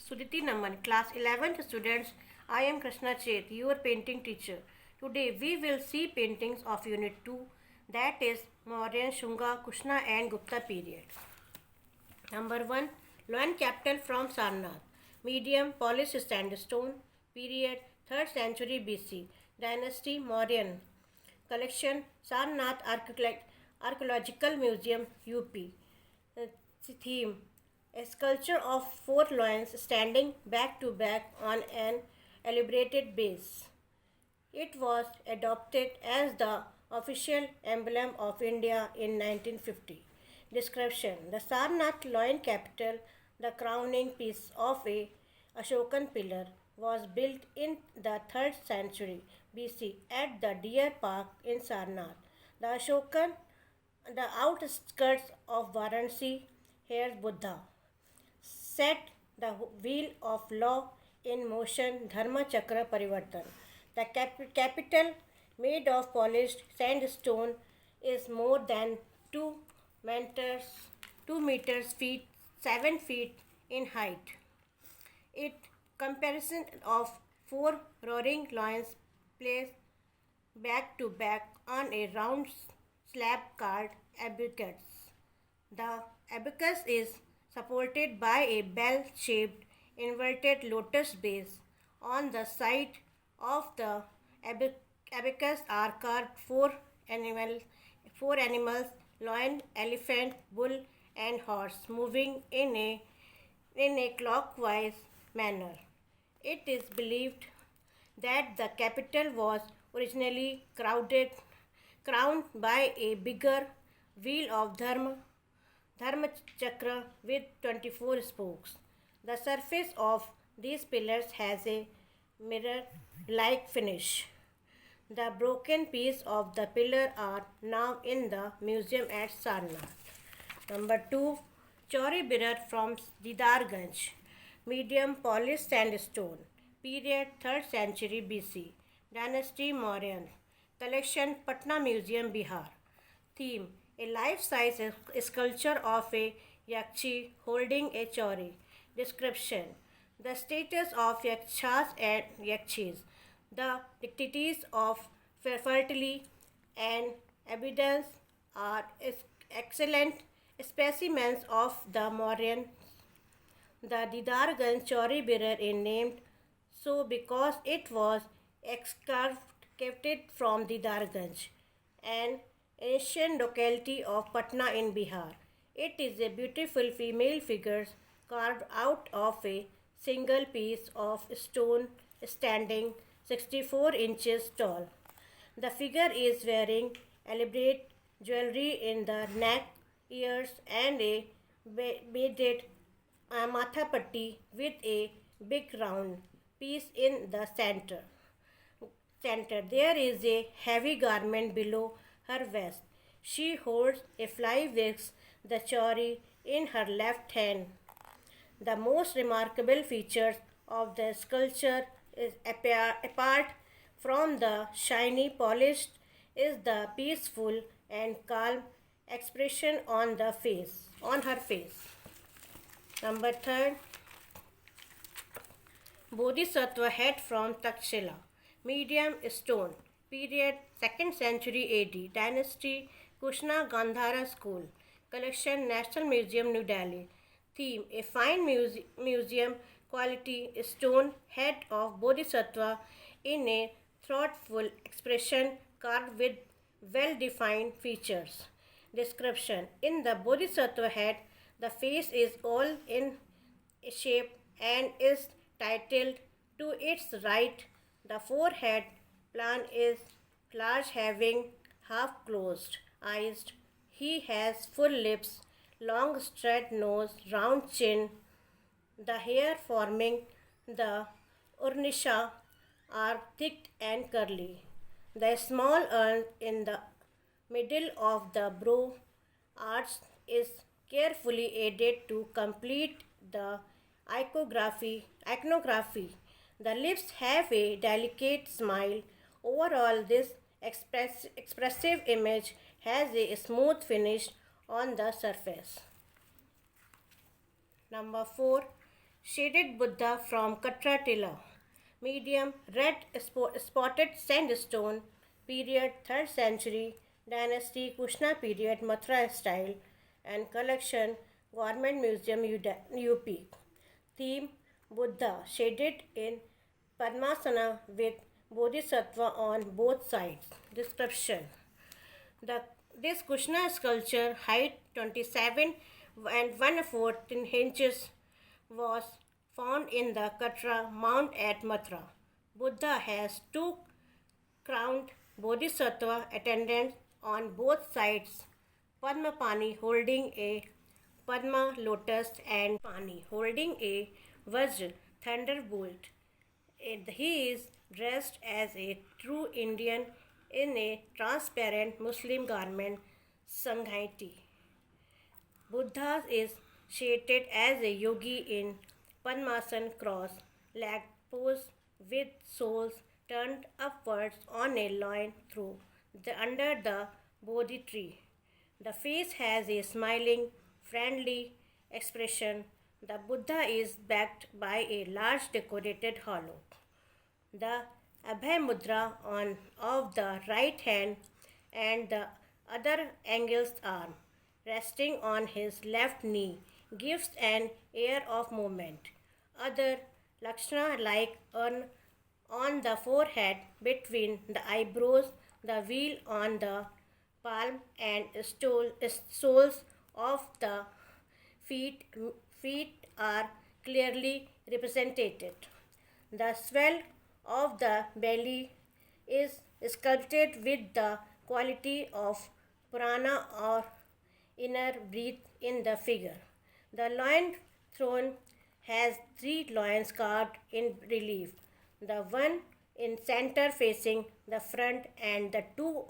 Suditi Naman, class 11th students. I am Krishna Chet, your painting teacher. Today we will see paintings of Unit 2, that is Mauryan, Shunga, Kushna and Gupta period. Number 1. Loan capital from Sarnath. Medium polished sandstone. Period 3rd century BC. Dynasty Mauryan. Collection Sarnath Archaeological Museum UP. Uh, Theme A sculpture of four lions standing back to back on an elaborated base. It was adopted as the official emblem of India in 1950. Description The Sarnath lion capital, the crowning piece of a Ashokan pillar, was built in the 3rd century BC at the Deer Park in Sarnath. The outskirts of Varanasi, here Buddha set the wheel of law in motion, Dharma Chakra Parivartan. The capital, made of polished sandstone, is more than 2 meters, 2 meters feet, 7 feet in height. It comparison of four roaring lions placed back to back on a round slab called abacus. The abacus is supported by a bell shaped inverted lotus base. On the side of the abacus are carved four animals lion, elephant, bull, and horse moving in a clockwise manner. It is believed that the capital was originally crowned by a bigger wheel of Dharma Chakra with 24 spokes. The surface of these pillars has a mirror like finish. The broken piece of the pillar are now in the museum at Sarnath. Number 2. Chauri Birar from Didarganj. Medium polished sandstone. Period 3rd century BC. Dynasty Mauryan. Collection Patna Museum, Bihar. Theme A life-size sculpture of a yakshi holding a chauri. Description The status of yakshas and yakshis. The deities of fertility and abundance are excellent specimens of the Mauryan. The Didarganj Chauri Birar is named so because it was excavated from Didarganj, an ancient locality of Patna in Bihar. It is a beautiful female figure carved out of a single piece of stone standing 64 inches tall. The figure is wearing elaborate jewelry in the neck, ears, and a beaded mathapatti with a big round piece in the center. There is a heavy garment below her waist. She holds a fly wicks, the chauri, in her left hand. The most remarkable features of the sculpture is apart from the shiny polished is the peaceful and calm expression on her face. Number 3. Bodhisattva head from Takshila. Medium stone. Period 2nd century AD. Dynasty Kushna Gandhara School. Collection National Museum, New Delhi. Theme A fine museum quality stone head of Bodhisattva in a thoughtful expression carved with well defined features. Description In the Bodhisattva head, the face is all in shape and is titled to its right. The forehead plan is large, having half closed eyes. He has full lips, long straight nose, round chin. The hair forming the urnisha are thick and curly. The small urn in the middle of the brow arch is carefully added to complete the iconography. The lips have a delicate smile. Overall, this expressive image has a smooth finish on the surface. Number 4. Shaded Buddha from Katra Tilla. Medium red spotted sandstone period 3rd century dynasty Kushna period Mathura style and collection Government Museum UP. Theme Buddha shaded in Padmasana with Bodhisattva on both sides. Description the, this Kushna sculpture, height 27 and 1/4 inches, was found in the Katra Mount at Mathura. Buddha has two crowned bodhisattva attendants on both sides, Padmapani holding a Padma lotus and Pani holding a Vajra thunderbolt. He is dressed as a true Indian in a transparent Muslim garment, Sanghaiti. Buddha is shaded as a yogi in Padmasana cross-legged pose with soles turned upwards on a loin through under the Bodhi tree. The face has a smiling, friendly expression. The Buddha is backed by a large decorated hollow. The Abhay Mudra on of the right hand and the other angle's arm resting on his left knee gives an air of movement. Other Lakshana like on the forehead between the eyebrows, the wheel on the palm and soles of the feet are clearly represented. The swell of the belly is sculpted with the quality of prana or inner breath in the figure. The loin throne has three loins carved in relief, the one in center facing the front and the two